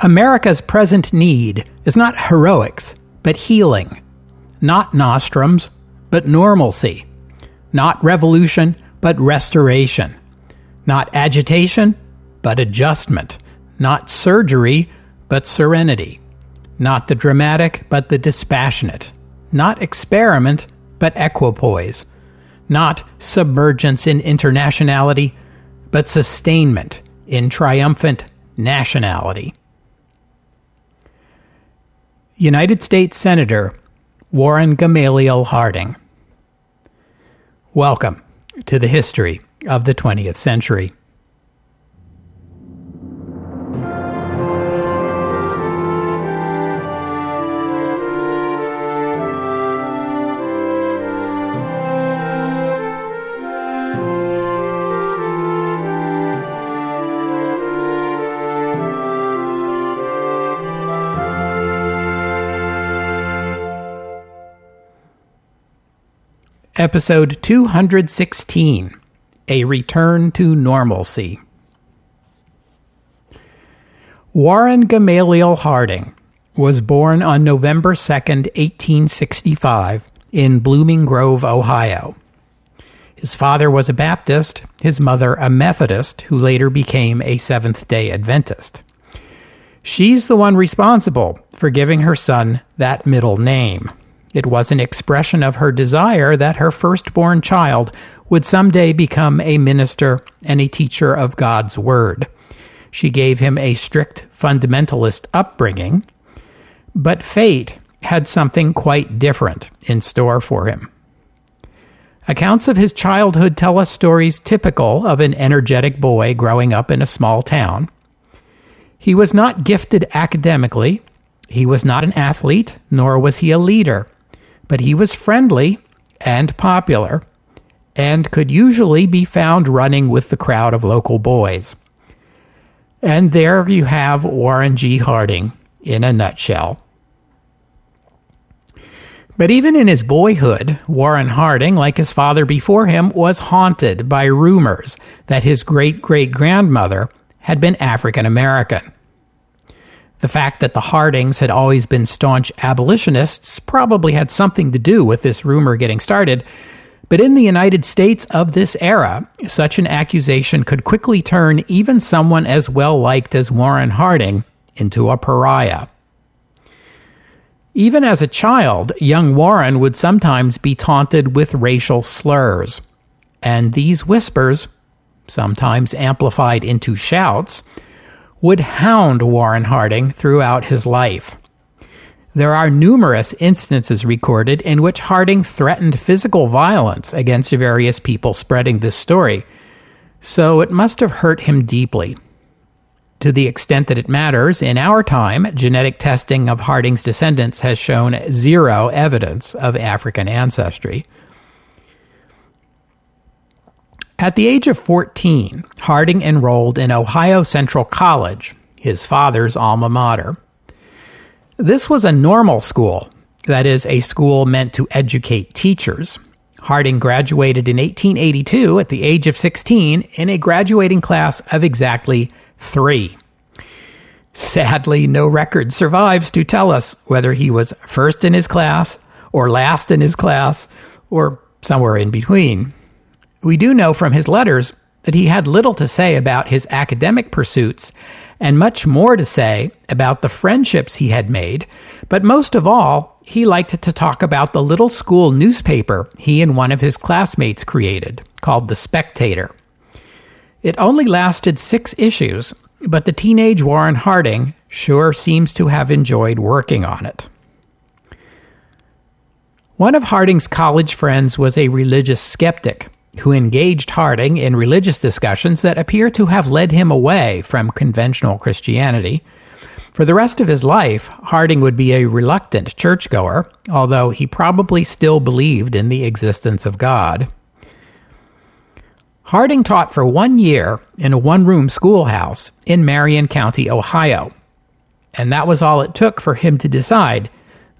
America's present need is not heroics, but healing. Not nostrums, but normalcy. Not revolution, but restoration. Not agitation, but adjustment. Not surgery, but serenity. Not the dramatic, but the dispassionate. Not experiment, but equipoise. Not submergence in internationality, but sustainment in triumphant nationality. United States Senator Warren Gamaliel Harding. Welcome to the history of the 20th century. Episode 216, A Return to Normalcy. Warren Gamaliel Harding was born on November 2nd, 1865, in Blooming Grove, Ohio. His father was a Baptist, his mother a Methodist, who later became a Seventh-day Adventist. She's the one responsible for giving her son that middle name. It was an expression of her desire that her firstborn child would someday become a minister and a teacher of God's Word. She gave him a strict fundamentalist upbringing, but fate had something quite different in store for him. Accounts of his childhood tell us stories typical of an energetic boy growing up in a small town. He was not gifted academically, he was not an athlete, nor was he a leader. But he was friendly and popular, and could usually be found running with the crowd of local boys. And there you have Warren G. Harding in a nutshell. But even in his boyhood, Warren Harding, like his father before him, was haunted by rumors that his great-great-grandmother had been African American. The fact that the Hardings had always been staunch abolitionists probably had something to do with this rumor getting started, but in the United States of this era, such an accusation could quickly turn even someone as well-liked as Warren Harding into a pariah. Even as a child, young Warren would sometimes be taunted with racial slurs, and these whispers, sometimes amplified into shouts, would hound Warren Harding throughout his life. There are numerous instances recorded in which Harding threatened physical violence against various people spreading this story, so it must have hurt him deeply. To the extent that it matters, in our time, genetic testing of Harding's descendants has shown zero evidence of African ancestry. At the age of 14, Harding enrolled in Ohio Central College, his father's alma mater. This was a normal school, that is, a school meant to educate teachers. Harding graduated in 1882 at the age of 16 in a graduating class of exactly 3. Sadly, no record survives to tell us whether he was first in his class, or last in his class, or somewhere in between. We do know from his letters that he had little to say about his academic pursuits and much more to say about the friendships he had made, but most of all, he liked to talk about the little school newspaper he and one of his classmates created, called The Spectator. It only lasted 6 issues, but the teenage Warren Harding sure seems to have enjoyed working on it. One of Harding's college friends was a religious skeptic who engaged Harding in religious discussions that appear to have led him away from conventional Christianity. For the rest of his life, Harding would be a reluctant churchgoer, although he probably still believed in the existence of God. Harding taught for 1 year in a one-room schoolhouse in Marion County, Ohio, and that was all it took for him to decide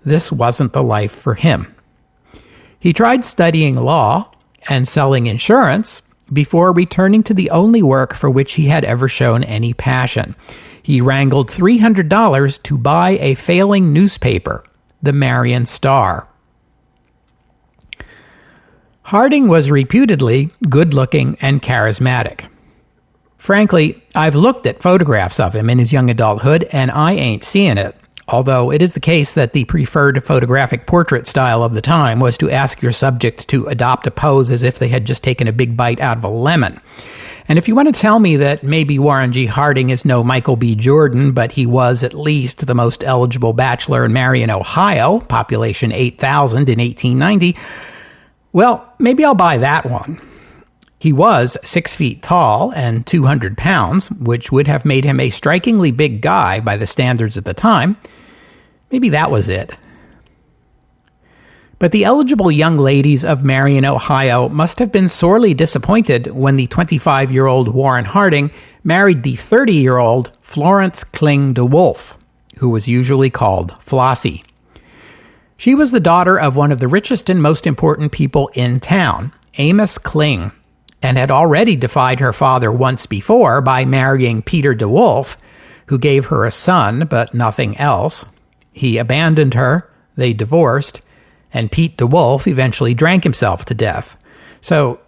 this wasn't the life for him. He tried studying law and selling insurance before returning to the only work for which he had ever shown any passion. He wrangled $300 to buy a failing newspaper, the Marion Star. Harding was reputedly good-looking and charismatic. Frankly, I've looked at photographs of him in his young adulthood, and I ain't seeing it. Although it is the case that the preferred photographic portrait style of the time was to ask your subject to adopt a pose as if they had just taken a big bite out of a lemon. And if you want to tell me that maybe Warren G. Harding is no Michael B. Jordan, but he was at least the most eligible bachelor in Marion, Ohio, population 8,000 in 1890, well, maybe I'll buy that one. He was 6 feet tall and 200 pounds, which would have made him a strikingly big guy by the standards at the time. Maybe that was it. But the eligible young ladies of Marion, Ohio must have been sorely disappointed when the 25-year-old Warren Harding married the 30-year-old Florence Kling DeWolf, who was usually called Flossie. She was the daughter of one of the richest and most important people in town, Amos Kling, and had already defied her father once before by marrying Peter DeWolf, who gave her a son but nothing else. He abandoned her, they divorced, and Pete DeWolf eventually drank himself to death. So,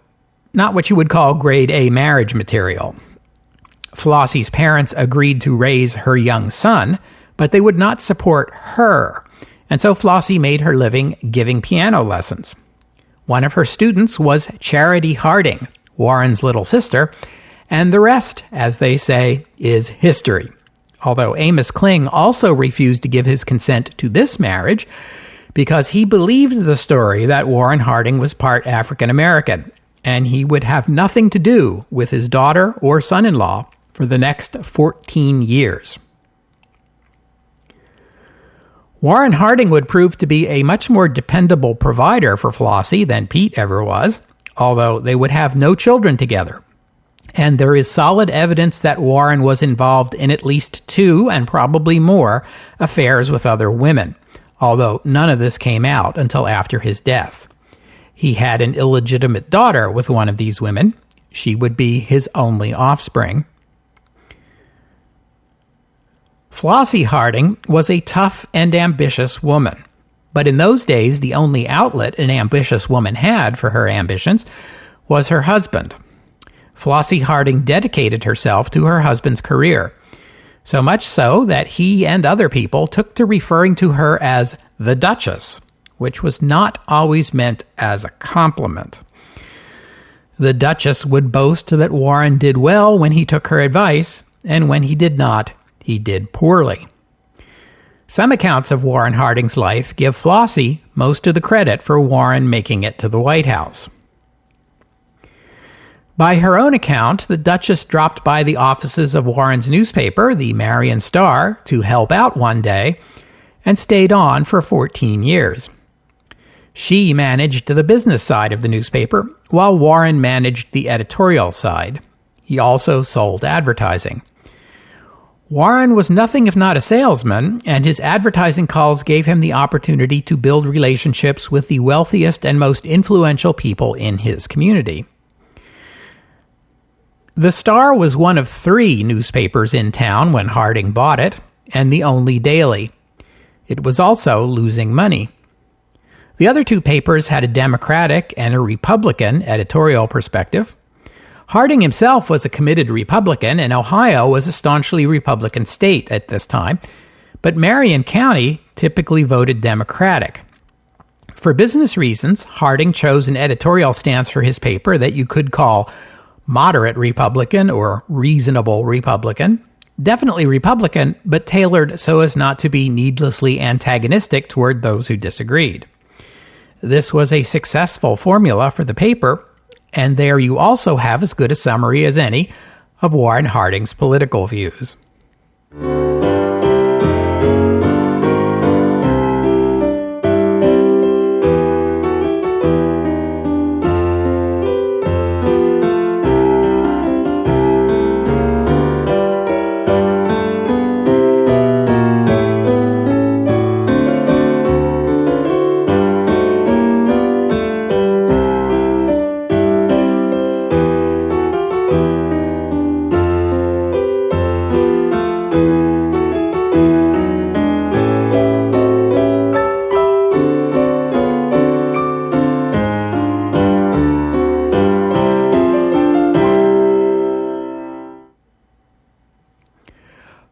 not what you would call grade A marriage material. Flossie's parents agreed to raise her young son, but they would not support her, and so Flossie made her living giving piano lessons. One of her students was Charity Harding, Warren's little sister, and the rest, as they say, is history. Although Amos Kling also refused to give his consent to this marriage because he believed the story that Warren Harding was part African American, and he would have nothing to do with his daughter or son-in-law for the next 14 years. Warren Harding would prove to be a much more dependable provider for Flossie than Pete ever was, although they would have no children together. And there is solid evidence that Warren was involved in at least 2, and probably more, affairs with other women, although none of this came out until after his death. He had an illegitimate daughter with one of these women. She would be his only offspring. Flossie Harding was a tough and ambitious woman. But in those days, the only outlet an ambitious woman had for her ambitions was her husband. Flossie Harding dedicated herself to her husband's career, so much so that he and other people took to referring to her as the Duchess, which was not always meant as a compliment. The Duchess would boast that Warren did well when he took her advice, and when he did not, he did poorly. Some accounts of Warren Harding's life give Flossie most of the credit for Warren making it to the White House. By her own account, the Duchess dropped by the offices of Warren's newspaper, the Marion Star, to help out one day, and stayed on for 14 years. She managed the business side of the newspaper, while Warren managed the editorial side. He also sold advertising. Warren was nothing if not a salesman, and his advertising calls gave him the opportunity to build relationships with the wealthiest and most influential people in his community. The Star was one of 3 newspapers in town when Harding bought it, and the only daily. It was also losing money. The other 2 papers had a Democratic and a Republican editorial perspective. Harding himself was a committed Republican, and Ohio was a staunchly Republican state at this time, but Marion County typically voted Democratic. For business reasons, Harding chose an editorial stance for his paper that you could call moderate Republican or reasonable Republican. Definitely Republican, but tailored so as not to be needlessly antagonistic toward those who disagreed. This was a successful formula for the paper, and there you also have as good a summary as any of Warren Harding's political views.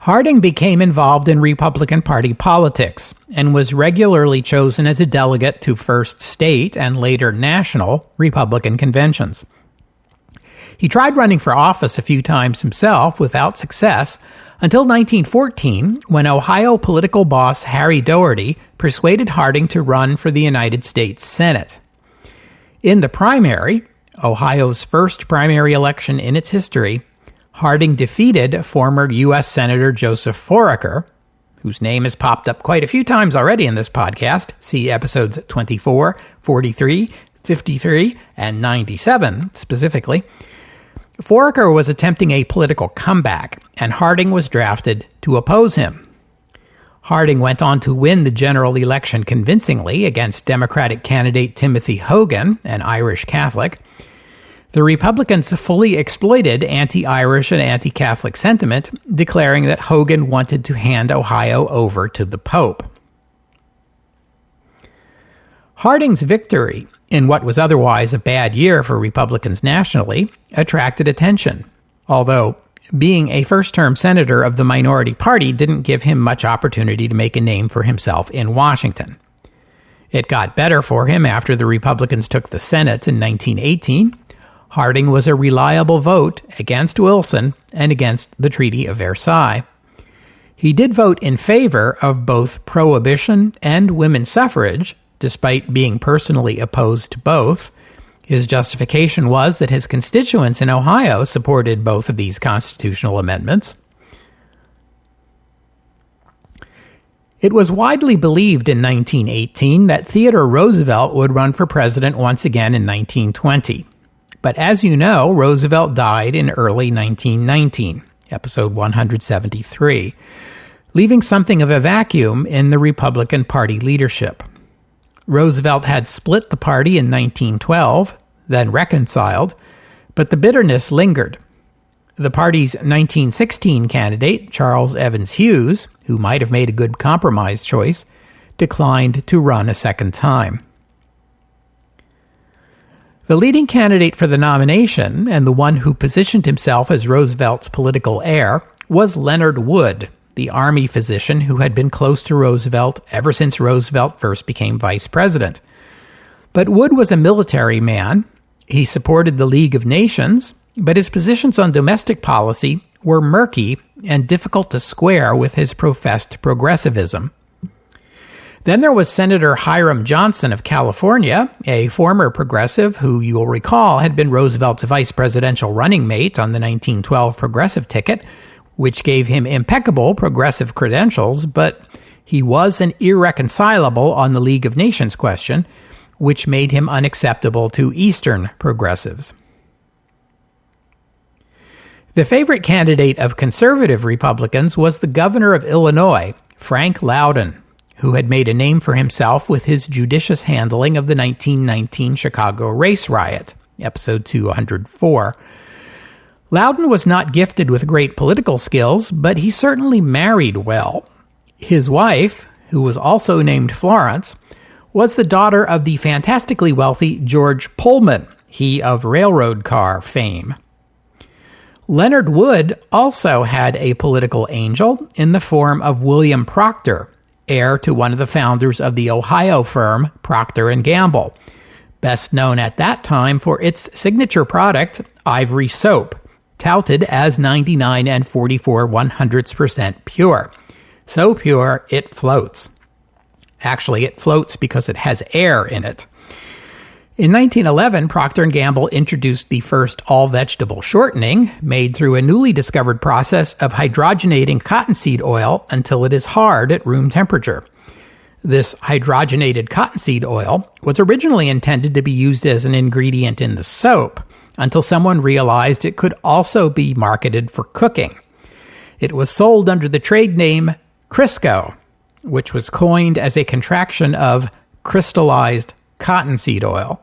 Harding became involved in Republican Party politics and was regularly chosen as a delegate to first state and later national Republican conventions. He tried running for office a few times himself without success until 1914, when Ohio political boss Harry Doherty persuaded Harding to run for the United States Senate. In the primary, Ohio's first primary election in its history, Harding defeated former U.S. Senator Joseph Foraker, whose name has popped up quite a few times already in this podcast. See episodes 24, 43, 53, and 97 specifically. Foraker was attempting a political comeback, and Harding was drafted to oppose him. Harding went on to win the general election convincingly against Democratic candidate Timothy Hogan, an Irish Catholic. The Republicans fully exploited anti-Irish and anti-Catholic sentiment, declaring that Hogan wanted to hand Ohio over to the Pope. Harding's victory in what was otherwise a bad year for Republicans nationally attracted attention, although being a first-term senator of the minority party didn't give him much opportunity to make a name for himself in Washington. It got better for him after the Republicans took the Senate in 1918. Harding was a reliable vote against Wilson and against the Treaty of Versailles. He did vote in favor of both prohibition and women's suffrage, despite being personally opposed to both. His justification was that his constituents in Ohio supported both of these constitutional amendments. It was widely believed in 1918 that Theodore Roosevelt would run for president once again in 1920. But as you know, Roosevelt died in early 1919, episode 173, leaving something of a vacuum in the Republican Party leadership. Roosevelt had split the party in 1912, then reconciled, but the bitterness lingered. The party's 1916 candidate, Charles Evans Hughes, who might have made a good compromise choice, declined to run a second time. The leading candidate for the nomination, and the one who positioned himself as Roosevelt's political heir, was Leonard Wood, the Army physician who had been close to Roosevelt ever since Roosevelt first became vice president. But Wood was a military man. He supported the League of Nations, but his positions on domestic policy were murky and difficult to square with his professed progressivism. Then there was Senator Hiram Johnson of California, a former progressive who you'll recall had been Roosevelt's vice presidential running mate on the 1912 progressive ticket, which gave him impeccable progressive credentials, but he was an irreconcilable on the League of Nations question, which made him unacceptable to Eastern progressives. The favorite candidate of conservative Republicans was the governor of Illinois, Frank Loudon, who had made a name for himself with his judicious handling of the 1919 Chicago race riot, episode 204. Loudon was not gifted with great political skills, but he certainly married well. His wife, who was also named Florence, was the daughter of the fantastically wealthy George Pullman, he of railroad car fame. Leonard Wood also had a political angel in the form of William Proctor, heir to one of the founders of the Ohio firm Procter & Gamble, best known at that time for its signature product, Ivory Soap, touted as 99 and 44 100% pure. So pure, it floats. Actually, it floats because it has air in it. In 1911, Procter & Gamble introduced the first all-vegetable shortening, made through a newly discovered process of hydrogenating cottonseed oil until it is hard at room temperature. This hydrogenated cottonseed oil was originally intended to be used as an ingredient in the soap, until someone realized it could also be marketed for cooking. It was sold under the trade name Crisco, which was coined as a contraction of crystallized cottonseed oil.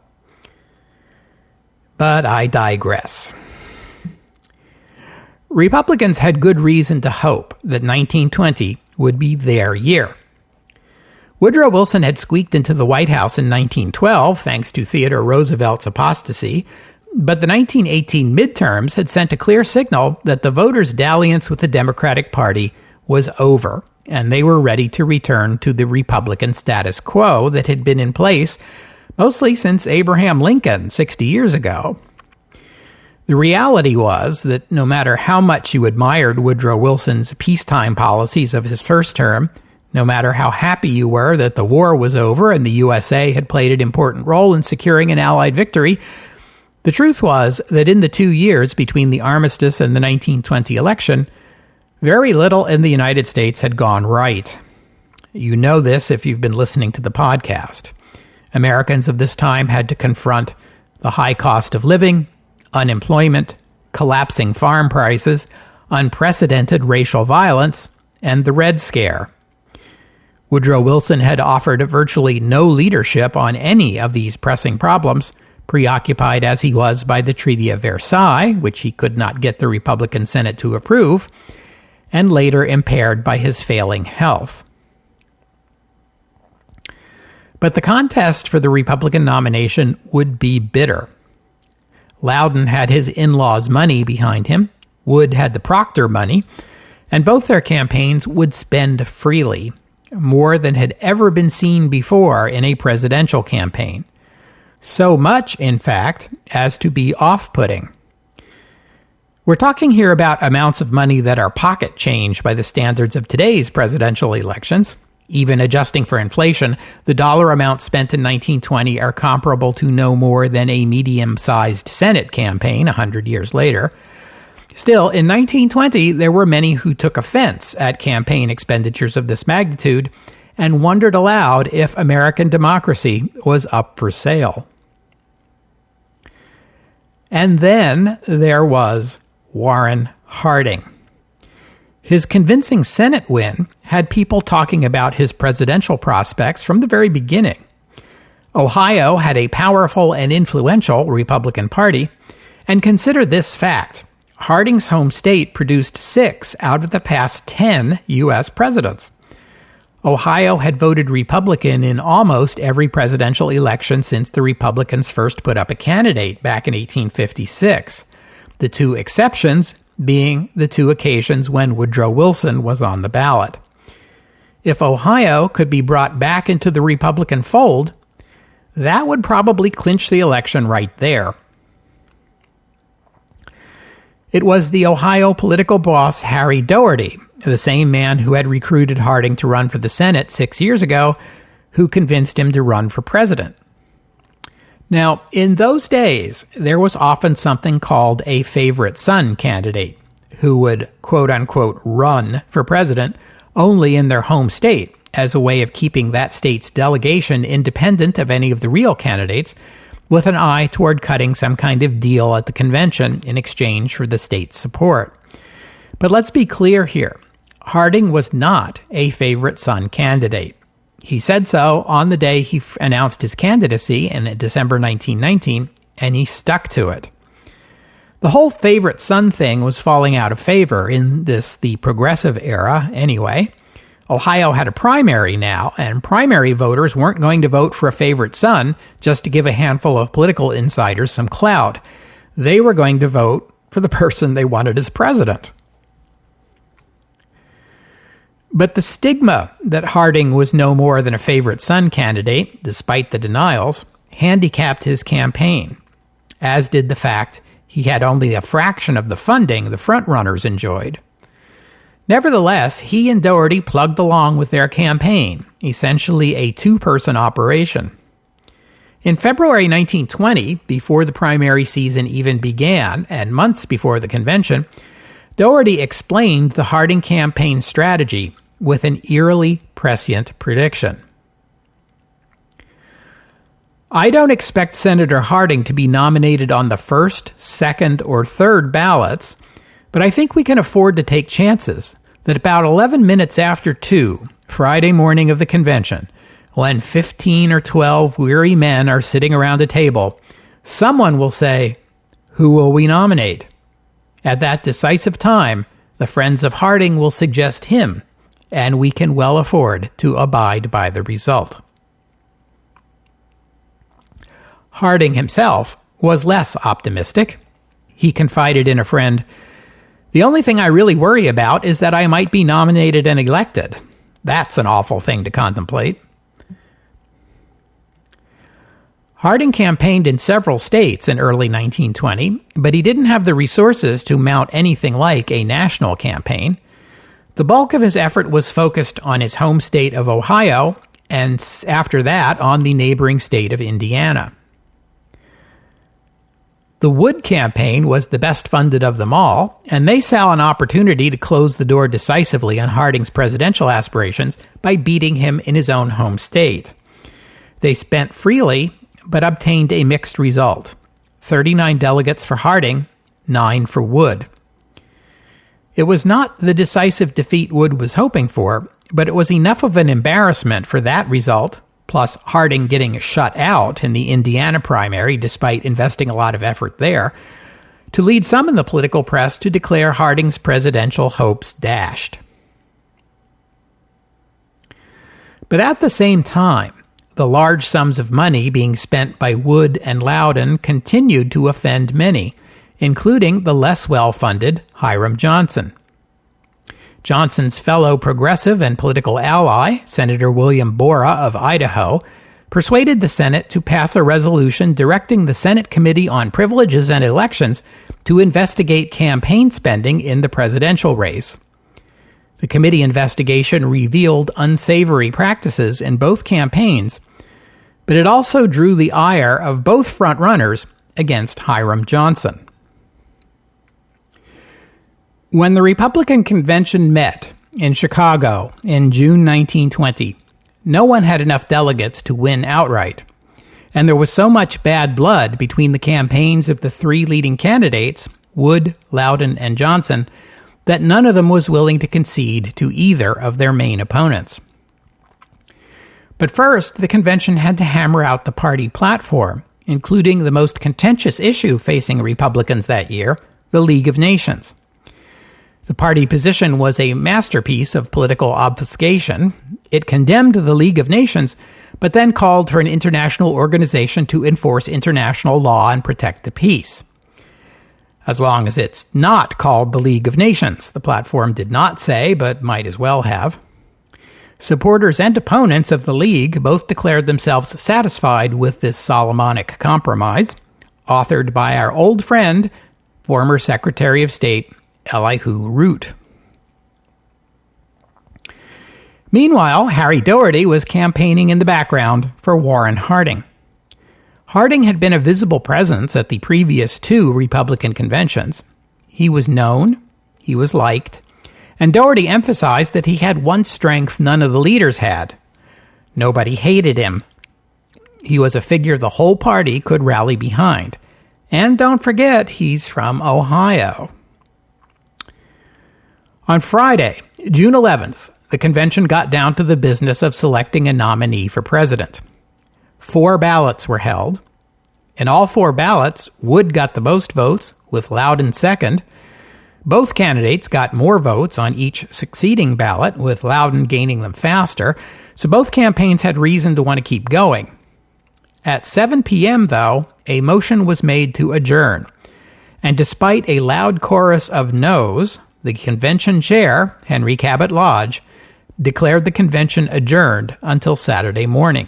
But I digress. Republicans had good reason to hope that 1920 would be their year. Woodrow Wilson had squeaked into the White House in 1912 thanks to Theodore Roosevelt's apostasy, but the 1918 midterms had sent a clear signal that the voters' dalliance with the Democratic Party was over, and they were ready to return to the Republican status quo that had been in place mostly since Abraham Lincoln 60 years ago. The reality was that no matter how much you admired Woodrow Wilson's peacetime policies of his first term, no matter how happy you were that the war was over and the USA had played an important role in securing an Allied victory, the truth was that in the 2 years between the Armistice and the 1920 election, very little in the United States had gone right. You know this if you've been listening to the podcast. Americans of this time had to confront the high cost of living, unemployment, collapsing farm prices, unprecedented racial violence, and the Red Scare. Woodrow Wilson had offered virtually no leadership on any of these pressing problems, preoccupied as he was by the Treaty of Versailles, which he could not get the Republican Senate to approve, and later impaired by his failing health. But the contest for the Republican nomination would be bitter. Loudon had his in-laws' money behind him, Wood had the Proctor money, and both their campaigns would spend freely, more than had ever been seen before in a presidential campaign. So much, in fact, as to be off-putting. We're talking here about amounts of money that are pocket change by the standards of today's presidential elections. Even adjusting for inflation, the dollar amounts spent in 1920 are comparable to no more than a medium-sized Senate campaign 100 years later. Still, in 1920, there were many who took offense at campaign expenditures of this magnitude and wondered aloud if American democracy was up for sale. And then there was Warren Harding. His convincing Senate win had people talking about his presidential prospects from the very beginning. Ohio had a powerful and influential Republican Party, and consider this fact. Harding's home state produced 6 out of the past 10 U.S. presidents. Ohio had voted Republican in almost every presidential election since the Republicans first put up a candidate back in 1856. The 2 exceptions being the 2 occasions when Woodrow Wilson was on the ballot. If Ohio could be brought back into the Republican fold, that would probably clinch the election right there. It was the Ohio political boss Harry Doherty, the same man who had recruited Harding to run for the Senate 6 years ago, who convinced him to run for president. Now, in those days, there was often something called a favorite son candidate, who would, quote-unquote, run for president only in their home state as a way of keeping that state's delegation independent of any of the real candidates, with an eye toward cutting some kind of deal at the convention in exchange for the state's support. But let's be clear here. Harding was not a favorite son candidate. He said so on the day he announced his candidacy in December 1919, and he stuck to it. The whole favorite son thing was falling out of favor in the progressive era anyway. Ohio had a primary now, and primary voters weren't going to vote for a favorite son just to give a handful of political insiders some clout. They were going to vote for the person they wanted as president. But the stigma that Harding was no more than a favorite son candidate, despite the denials, handicapped his campaign, as did the fact he had only a fraction of the funding the frontrunners enjoyed. Nevertheless, he and Doherty plugged along with their campaign, essentially a 2-person operation. In February 1920, before the primary season even began, and months before the convention, Doherty explained the Harding campaign strategy with an eerily prescient prediction. I don't expect Senator Harding to be nominated on the first, second, or third ballots, but I think we can afford to take chances that about 11 minutes after 2, Friday morning of the convention, when 15 or 12 weary men are sitting around a table, someone will say, "Who will we nominate?" At that decisive time, the friends of Harding will suggest him, and we can well afford to abide by the result. Harding himself was less optimistic. He confided in a friend, The only thing I really worry about is that I might be nominated and elected. That's an awful thing to contemplate. Harding campaigned in several states in early 1920, but he didn't have the resources to mount anything like a national campaign. The bulk of his effort was focused on his home state of Ohio, and after that, on the neighboring state of Indiana. The Wood campaign was the best funded of them all, and they saw an opportunity to close the door decisively on Harding's presidential aspirations by beating him in his own home state. They spent freely, but obtained a mixed result. 39 delegates for Harding, 9 for Wood. It was not the decisive defeat Wood was hoping for, but it was enough of an embarrassment for that result, plus Harding getting shut out in the Indiana primary despite investing a lot of effort there, to lead some in the political press to declare Harding's presidential hopes dashed. But at the same time, the large sums of money being spent by Wood and Loudon continued to offend many, including the less well-funded Hiram Johnson. Johnson's fellow progressive and political ally, Senator William Borah of Idaho, persuaded the Senate to pass a resolution directing the Senate Committee on Privileges and Elections to investigate campaign spending in the presidential race. The committee investigation revealed unsavory practices in both campaigns, but it also drew the ire of both frontrunners against Hiram Johnson. When the Republican convention met in Chicago in June 1920, no one had enough delegates to win outright, and there was so much bad blood between the campaigns of the three leading candidates, Wood, Loudon, and Johnson, that none of them was willing to concede to either of their main opponents. But first, the convention had to hammer out the party platform, including the most contentious issue facing Republicans that year, the League of Nations. The party position was a masterpiece of political obfuscation. It condemned the League of Nations, but then called for an international organization to enforce international law and protect the peace. As long as it's not called the League of Nations, the platform did not say, but might as well have. Supporters and opponents of the League both declared themselves satisfied with this Solomonic compromise, authored by our old friend, former Secretary of State Elihu Root. Meanwhile, Harry Doherty was campaigning in the background for Warren Harding. Harding had been a visible presence at the previous two Republican conventions. He was known, he was liked, and Doherty emphasized that he had one strength none of the leaders had. Nobody hated him. He was a figure the whole party could rally behind. And don't forget, he's from Ohio. On Friday, June 11th, the convention got down to the business of selecting a nominee for president. 4 ballots were held. In all 4 ballots, Wood got the most votes, with Loudon second. Both candidates got more votes on each succeeding ballot, with Loudon gaining them faster, so both campaigns had reason to want to keep going. At 7 p.m., though, a motion was made to adjourn, and despite a loud chorus of noes, the convention chair, Henry Cabot Lodge, declared the convention adjourned until Saturday morning.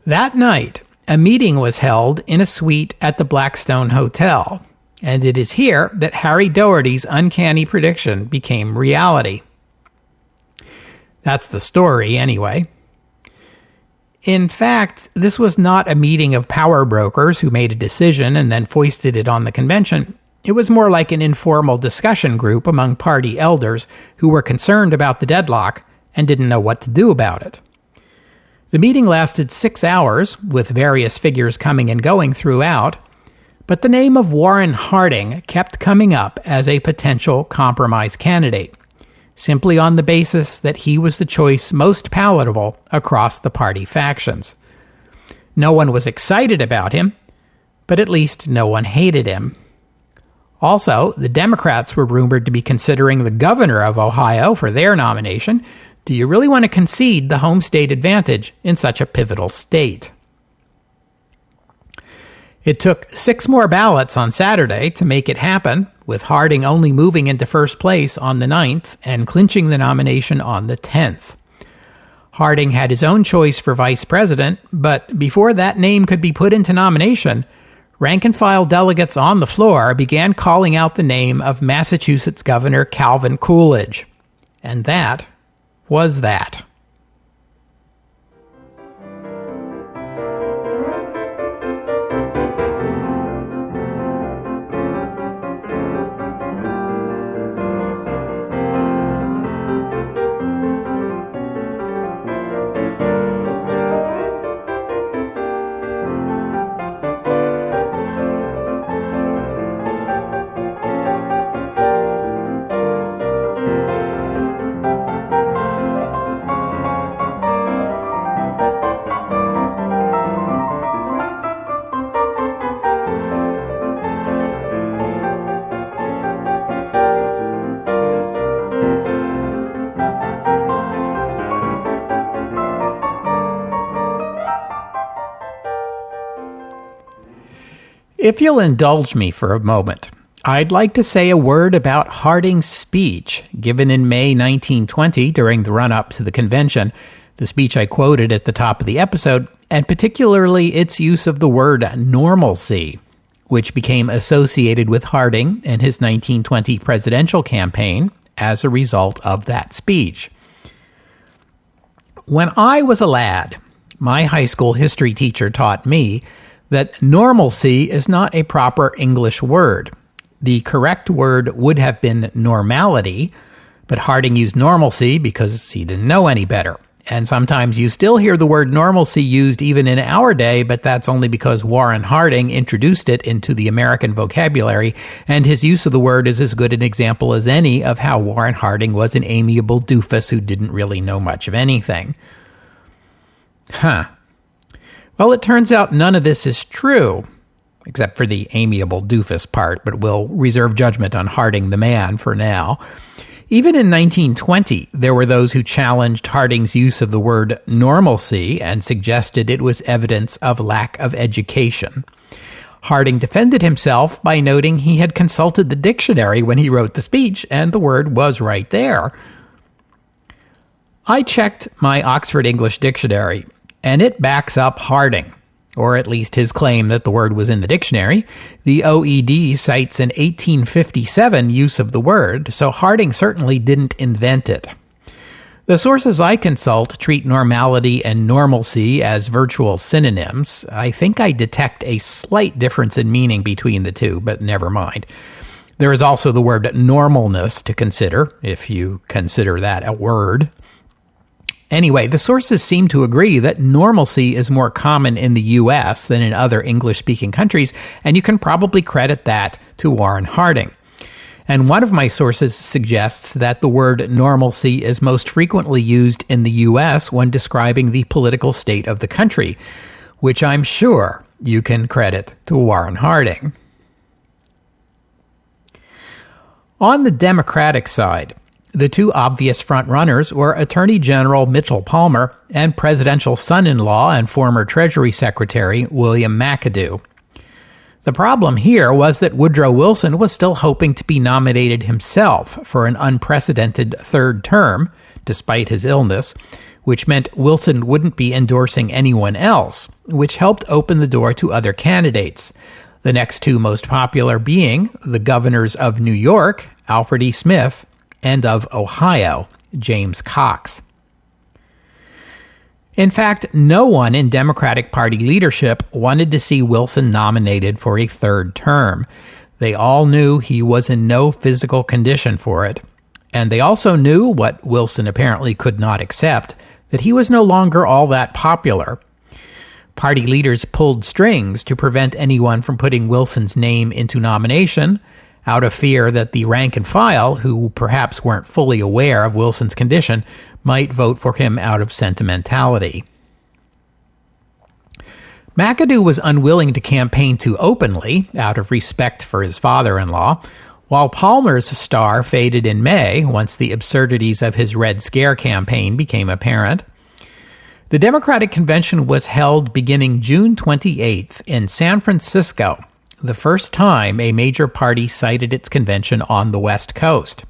That night, a meeting was held in a suite at the Blackstone Hotel, and it is here that Harry Doherty's uncanny prediction became reality. That's the story, anyway. In fact, this was not a meeting of power brokers who made a decision and then foisted it on the convention. It was more like an informal discussion group among party elders who were concerned about the deadlock and didn't know what to do about it. The meeting lasted 6 hours, with various figures coming and going throughout, but the name of Warren Harding kept coming up as a potential compromise candidate, simply on the basis that he was the choice most palatable across the party factions. No one was excited about him, but at least no one hated him. Also, the Democrats were rumored to be considering the governor of Ohio for their nomination. Do you really want to concede the home state advantage in such a pivotal state? It took 6 more ballots on Saturday to make it happen, with Harding only moving into first place on the 9th and clinching the nomination on the 10th. Harding had his own choice for vice president, but before that name could be put into nomination, rank-and-file delegates on the floor began calling out the name of Massachusetts Governor Calvin Coolidge. And that was that. If you'll indulge me for a moment, I'd like to say a word about Harding's speech given in May 1920 during the run-up to the convention, the speech I quoted at the top of the episode, and particularly its use of the word normalcy, which became associated with Harding and his 1920 presidential campaign as a result of that speech. When I was a lad, my high school history teacher taught me that normalcy is not a proper English word. The correct word would have been normality, but Harding used normalcy because he didn't know any better. And sometimes you still hear the word normalcy used even in our day, but that's only because Warren Harding introduced it into the American vocabulary, and his use of the word is as good an example as any of how Warren Harding was an amiable doofus who didn't really know much of anything. Well, it turns out none of this is true, except for the amiable doofus part, but we'll reserve judgment on Harding the man for now. Even in 1920, there were those who challenged Harding's use of the word normalcy and suggested it was evidence of lack of education. Harding defended himself by noting he had consulted the dictionary when he wrote the speech, and the word was right there. I checked my Oxford English Dictionary, and it backs up Harding, or at least his claim that the word was in the dictionary. The OED cites an 1857 use of the word, so Harding certainly didn't invent it. The sources I consult treat normality and normalcy as virtual synonyms. I think I detect a slight difference in meaning between the two, but never mind. There is also the word normalness to consider, if you consider that a word. Anyway, the sources seem to agree that normalcy is more common in the U.S. than in other English-speaking countries, and you can probably credit that to Warren Harding. And one of my sources suggests that the word normalcy is most frequently used in the U.S. when describing the political state of the country, which I'm sure you can credit to Warren Harding. On the Democratic side, the two obvious frontrunners were Attorney General Mitchell Palmer and presidential son-in-law and former Treasury Secretary William McAdoo. The problem here was that Woodrow Wilson was still hoping to be nominated himself for an unprecedented third term, despite his illness, which meant Wilson wouldn't be endorsing anyone else, which helped open the door to other candidates, the next two most popular being the governors of New York, Alfred E. Smith, and of Ohio, James Cox. In fact, no one in Democratic Party leadership wanted to see Wilson nominated for a third term. They all knew he was in no physical condition for it. And they also knew, what Wilson apparently could not accept, that he was no longer all that popular. Party leaders pulled strings to prevent anyone from putting Wilson's name into nomination, out of fear that the rank and file, who perhaps weren't fully aware of Wilson's condition, might vote for him out of sentimentality. McAdoo was unwilling to campaign too openly, out of respect for his father-in-law, while Palmer's star faded in May once the absurdities of his Red Scare campaign became apparent. The Democratic Convention was held beginning June 28th in San Francisco, the first time a major party cited its convention on the West Coast.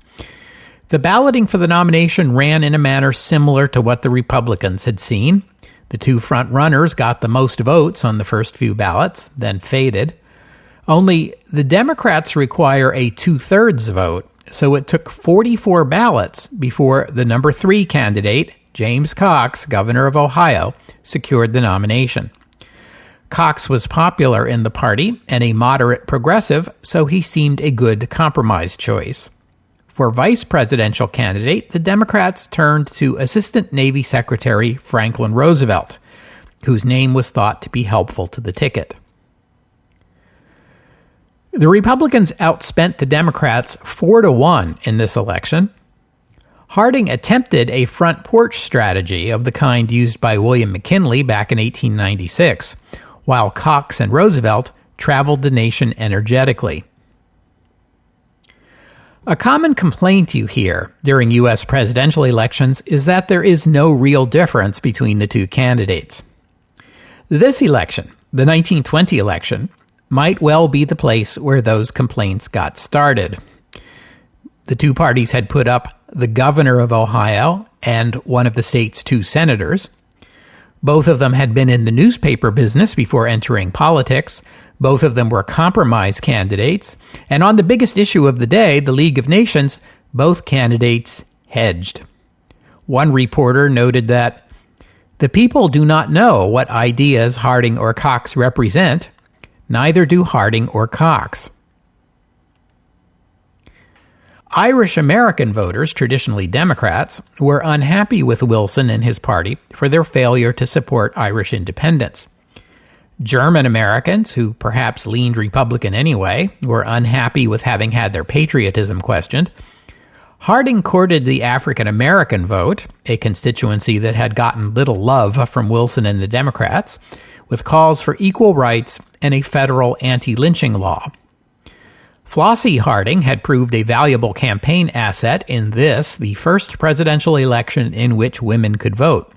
The balloting for the nomination ran in a manner similar to what the Republicans had seen. The two front-runners got the most votes on the first few ballots, then faded. Only the Democrats require a two-thirds vote, so it took 44 ballots before the number 3 candidate, James Cox, governor of Ohio, secured the nomination. Cox was popular in the party and a moderate progressive, so he seemed a good compromise choice. For vice presidential candidate, the Democrats turned to Assistant Navy Secretary Franklin Roosevelt, whose name was thought to be helpful to the ticket. The Republicans outspent the Democrats 4-1 in this election. Harding attempted a front porch strategy of the kind used by William McKinley back in 1896, while Cox and Roosevelt traveled the nation energetically. A common complaint you hear during U.S. presidential elections is that there is no real difference between the two candidates. This election, the 1920 election, might well be the place where those complaints got started. The two parties had put up the governor of Ohio and one of the state's 2 senators. Both of them had been in the newspaper business before entering politics. Both of them were compromise candidates. And on the biggest issue of the day, the League of Nations, both candidates hedged. One reporter noted that the people do not know what ideas Harding or Cox represent. Neither do Harding or Cox. Irish American voters, traditionally Democrats, were unhappy with Wilson and his party for their failure to support Irish independence. German Americans, who perhaps leaned Republican anyway, were unhappy with having had their patriotism questioned. Harding courted the African American vote, a constituency that had gotten little love from Wilson and the Democrats, with calls for equal rights and a federal anti-lynching law. Flossie Harding had proved a valuable campaign asset in this, the first presidential election in which women could vote.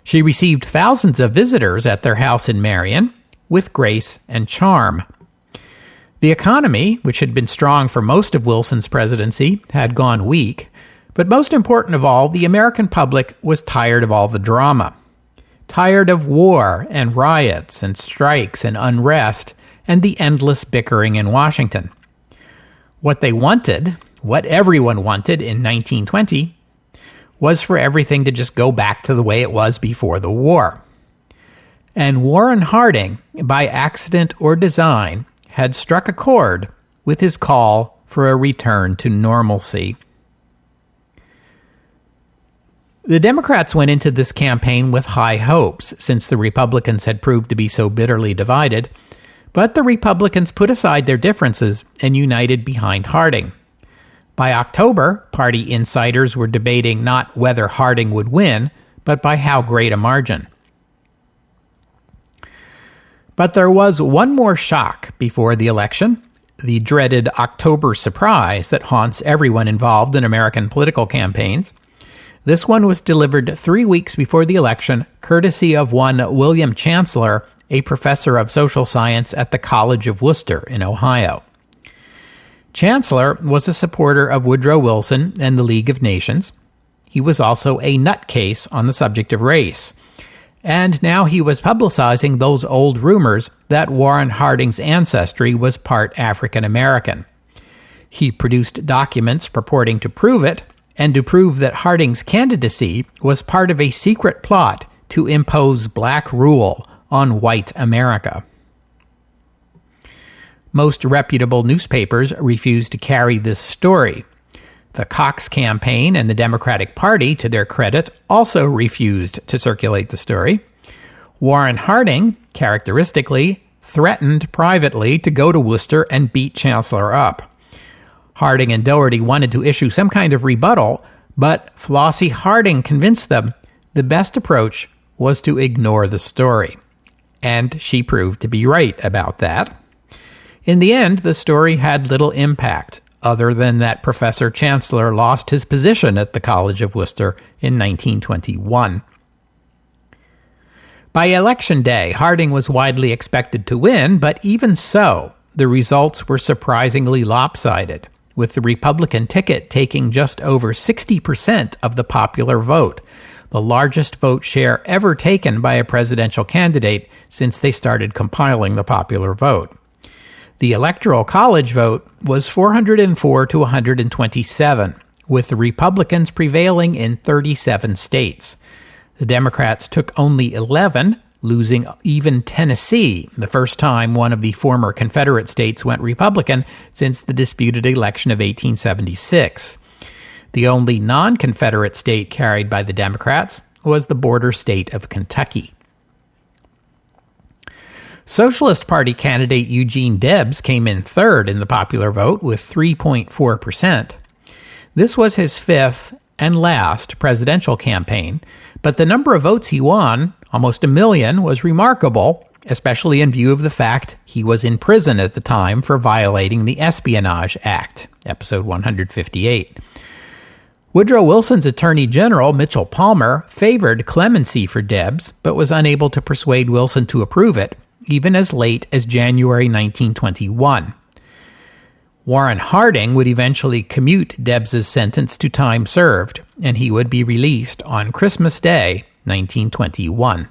She received thousands of visitors at their house in Marion, with grace and charm. The economy, which had been strong for most of Wilson's presidency, had gone weak, but most important of all, the American public was tired of all the drama. Tired of war and riots and strikes and unrest and the endless bickering in Washington. What they wanted, what everyone wanted in 1920, was for everything to just go back to the way it was before the war. And Warren Harding, by accident or design, had struck a chord with his call for a return to normalcy. The Democrats went into this campaign with high hopes, since the Republicans had proved to be so bitterly divided, but the Republicans put aside their differences and united behind Harding. By October, party insiders were debating not whether Harding would win, but by how great a margin. But there was one more shock before the election, the dreaded October surprise that haunts everyone involved in American political campaigns. This one was delivered 3 weeks before the election, courtesy of one William Chancellor, a professor of social science at the College of Worcester in Ohio. Chancellor was a supporter of Woodrow Wilson and the League of Nations. He was also a nutcase on the subject of race. And now he was publicizing those old rumors that Warren Harding's ancestry was part African American. He produced documents purporting to prove it, and to prove that Harding's candidacy was part of a secret plot to impose black rule on white America. Most reputable newspapers refused to carry this story. The Cox campaign and the Democratic Party, to their credit, also refused to circulate the story. Warren Harding, characteristically, threatened privately to go to Worcester and beat Chancellor up. Harding and Doherty wanted to issue some kind of rebuttal, but Flossie Harding convinced them the best approach was to ignore the story. And she proved to be right about that. In the end, the story had little impact, other than that Professor Chancellor lost his position at the College of Worcester in 1921. By election day, Harding was widely expected to win, but even so, the results were surprisingly lopsided, with the Republican ticket taking just over 60% of the popular vote, the largest vote share ever taken by a presidential candidate since they started compiling the popular vote. The Electoral College vote was 404 to 127, with the Republicans prevailing in 37 states. The Democrats took only 11, losing even Tennessee, the first time one of the former Confederate states went Republican since the disputed election of 1876. The only non-Confederate state carried by the Democrats was the border state of Kentucky. Socialist Party candidate Eugene Debs came in third in the popular vote with 3.4%. This was his fifth and last presidential campaign, but the number of votes he won, almost 1 million, was remarkable, especially in view of the fact he was in prison at the time for violating the Espionage Act, episode 158. Woodrow Wilson's Attorney General, Mitchell Palmer, favored clemency for Debs, but was unable to persuade Wilson to approve it, even as late as January 1921. Warren Harding would eventually commute Debs's sentence to time served, and he would be released on Christmas Day, 1921.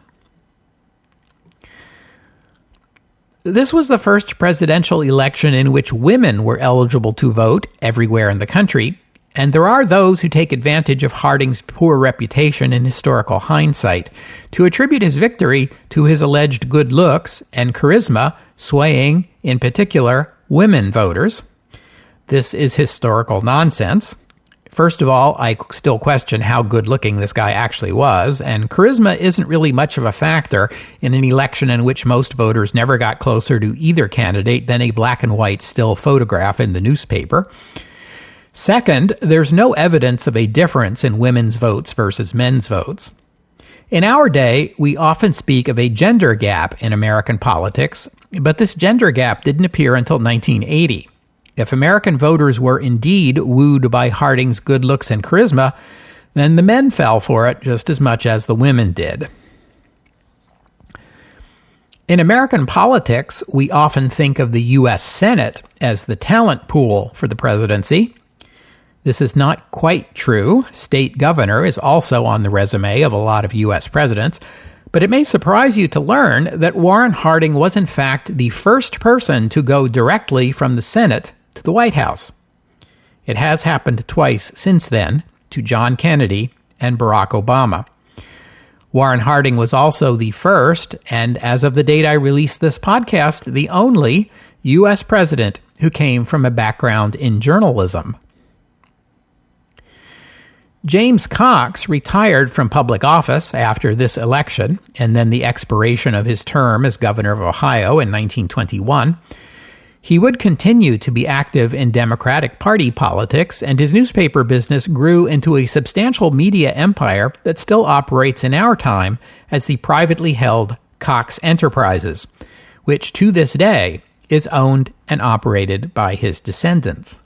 This was the first presidential election in which women were eligible to vote everywhere in the country, and there are those who take advantage of Harding's poor reputation in historical hindsight to attribute his victory to his alleged good looks and charisma swaying, in particular, women voters. This is historical nonsense. First of all, I still question how good-looking this guy actually was, and charisma isn't really much of a factor in an election in which most voters never got closer to either candidate than a black-and-white still photograph in the newspaper. Second, there's no evidence of a difference in women's votes versus men's votes. In our day, we often speak of a gender gap in American politics, but this gender gap didn't appear until 1980. If American voters were indeed wooed by Harding's good looks and charisma, then the men fell for it just as much as the women did. In American politics, we often think of the U.S. Senate as the talent pool for the presidency. This is not quite true. State governor is also on the resume of a lot of U.S. presidents, but it may surprise you to learn that Warren Harding was in fact the first person to go directly from the Senate to the White House. It has happened twice since then, to John Kennedy and Barack Obama. Warren Harding was also the first, and as of the date I released this podcast, the only U.S. president who came from a background in journalism. James Cox retired from public office after this election and then the expiration of his term as governor of Ohio in 1921. He would continue to be active in Democratic Party politics, and his newspaper business grew into a substantial media empire that still operates in our time as the privately held Cox Enterprises, which to this day is owned and operated by his descendants.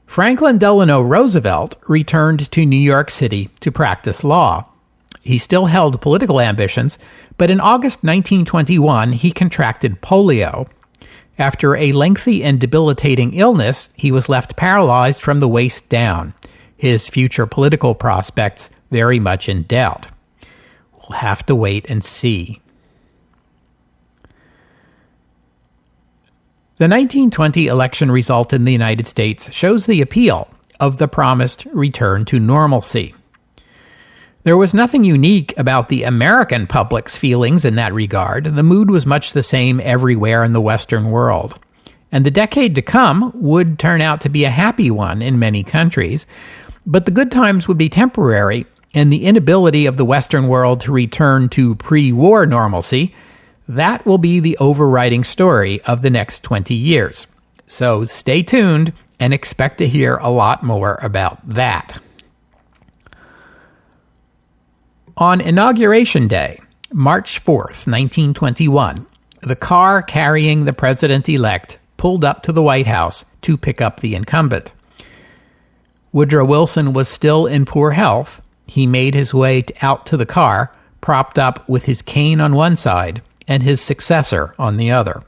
Franklin Delano Roosevelt returned to New York City to practice law. He still held political ambitions, but in August 1921 he contracted polio. After a lengthy and debilitating illness, he was left paralyzed from the waist down, his future political prospects very much in doubt. We'll have to wait and see. The 1920 election result in the United States shows the appeal of the promised return to normalcy. There was nothing unique about the American public's feelings in that regard. The mood was much the same everywhere in the Western world. And the decade to come would turn out to be a happy one in many countries. But the good times would be temporary, and the inability of the Western world to return to pre-war normalcy, that will be the overriding story of the next 20 years. So stay tuned and expect to hear a lot more about that. On Inauguration Day, March 4th, 1921, the car carrying the president-elect pulled up to the White House to pick up the incumbent. Woodrow Wilson was still in poor health. He made his way out to the car, propped up with his cane on one side and his successor on the other.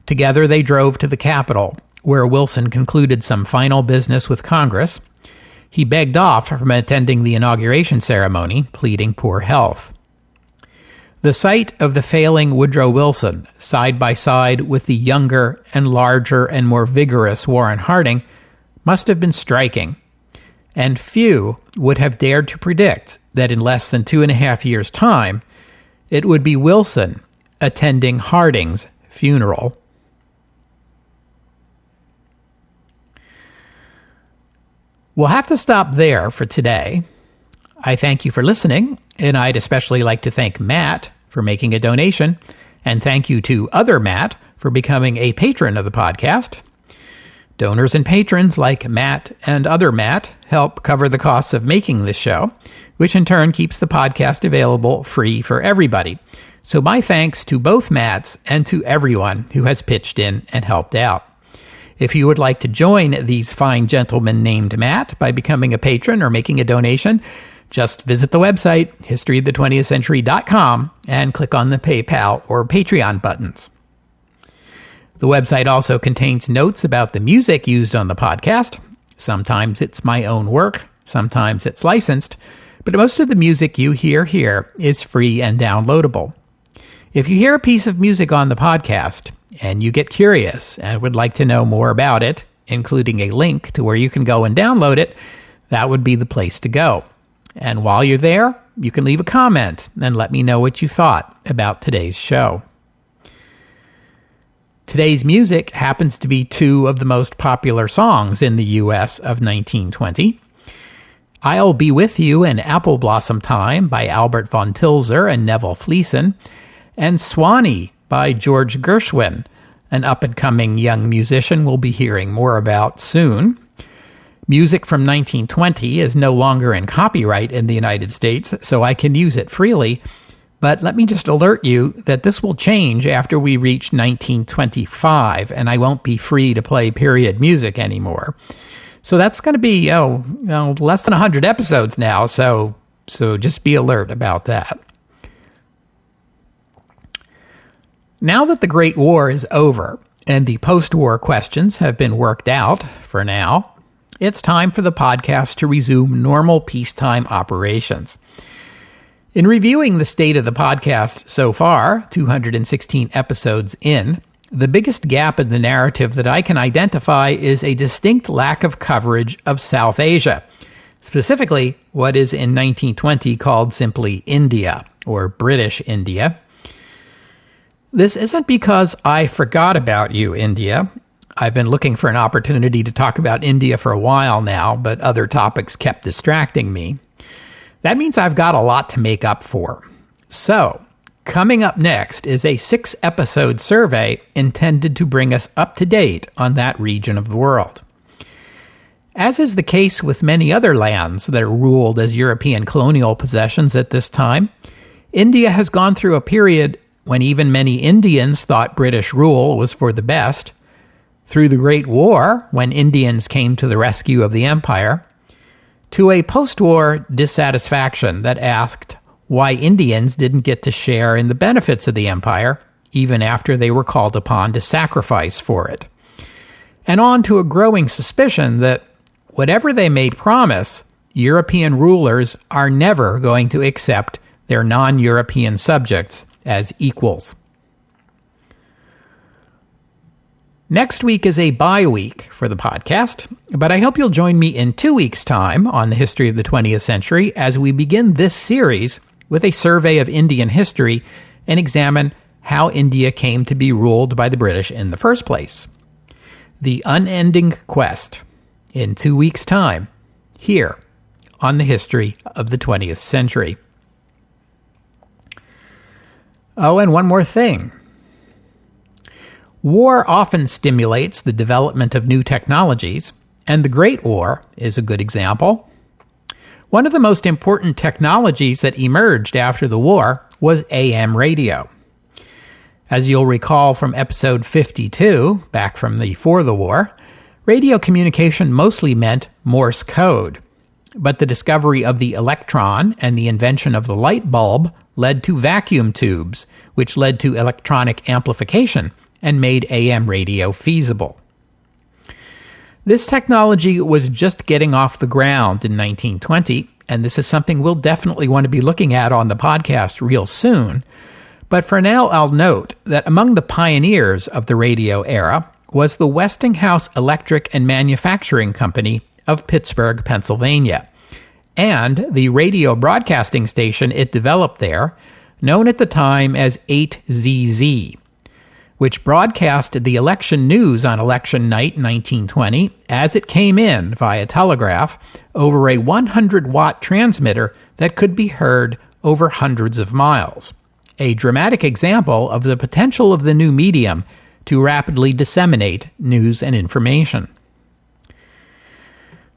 Together they drove to the Capitol, where Wilson concluded some final business with Congress. He begged off from attending the inauguration ceremony, pleading poor health. The sight of the failing Woodrow Wilson, side by side with the younger and larger and more vigorous Warren Harding, must have been striking, and few would have dared to predict that in less than 2.5 years' time, it would be Wilson attending Harding's funeral. We'll have to stop there for today. I thank you for listening, and I'd especially like to thank Matt for making a donation, and thank you to other Matt for becoming a patron of the podcast. Donors and patrons like Matt and other Matt help cover the costs of making this show, which in turn keeps the podcast available free for everybody. So my thanks to both Matts and to everyone who has pitched in and helped out. If you would like to join these fine gentlemen named Matt by becoming a patron or making a donation, just visit the website, historyofthe20thcentury.com, and click on the PayPal or Patreon buttons. The website also contains notes about the music used on the podcast. Sometimes it's my own work, sometimes it's licensed, but most of the music you hear here is free and downloadable. If you hear a piece of music on the podcast and you get curious and would like to know more about it, including a link to where you can go and download it, that would be the place to go. And while you're there, you can leave a comment and let me know what you thought about today's show. Today's music happens to be two of the most popular songs in the U.S. of 1920. I'll Be With You in Apple Blossom Time by Albert von Tilzer and Neville Fleeson, and Swanee by George Gershwin, an up-and-coming young musician we'll be hearing more about soon. Music from 1920 is no longer in copyright in the United States, so I can use it freely, but let me just alert you that this will change after we reach 1925, and I won't be free to play period music anymore. So that's going to be less than 100 episodes now, so just be alert about that. Now that the Great War is over and the post-war questions have been worked out for now, it's time for the podcast to resume normal peacetime operations. In reviewing the state of the podcast so far, 216 episodes in, the biggest gap in the narrative that I can identify is a distinct lack of coverage of South Asia, specifically what is in 1920 called simply India, or British India. This isn't because I forgot about you, India. I've been looking for an opportunity to talk about India for a while now, but other topics kept distracting me. That means I've got a lot to make up for. So, coming up next is a 6-episode survey intended to bring us up to date on that region of the world. As is the case with many other lands that are ruled as European colonial possessions at this time, India has gone through a period when even many Indians thought British rule was for the best, through the Great War, when Indians came to the rescue of the empire, to a post-war dissatisfaction that asked why Indians didn't get to share in the benefits of the empire, even after they were called upon to sacrifice for it, and on to a growing suspicion that whatever they may promise, European rulers are never going to accept their non-European subjects as equals. Next week is a bye week for the podcast, but I hope you'll join me in 2 weeks' time on the history of the 20th century as we begin this series with a survey of Indian history and examine how India came to be ruled by the British in the first place. The Unending Quest, in 2 weeks' time, here on the history of the 20th century. Oh, and one more thing. War often stimulates the development of new technologies, and the Great War is a good example. One of the most important technologies that emerged after the war was AM radio. As you'll recall from episode 52, back from before the war, radio communication mostly meant Morse code. but the discovery of the electron and the invention of the light bulb led to vacuum tubes, which led to electronic amplification and made AM radio feasible. This technology was just getting off the ground in 1920, and this is something we'll definitely want to be looking at on the podcast real soon. But for now, I'll note that among the pioneers of the radio era was the Westinghouse Electric and Manufacturing Company of Pittsburgh, Pennsylvania, and the radio broadcasting station it developed there, known at the time as 8ZZ, which broadcast the election news on election night 1920 as it came in via telegraph over a 100-watt transmitter that could be heard over hundreds of miles. A dramatic example of the potential of the new medium to rapidly disseminate news and information.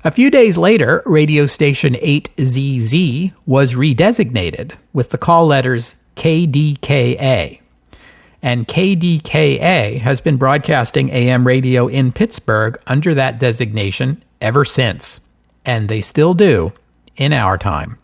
A few days later, radio station 8ZZ was redesignated with the call letters KDKA. And KDKA has been broadcasting AM radio in Pittsburgh under that designation ever since. And they still do in our time.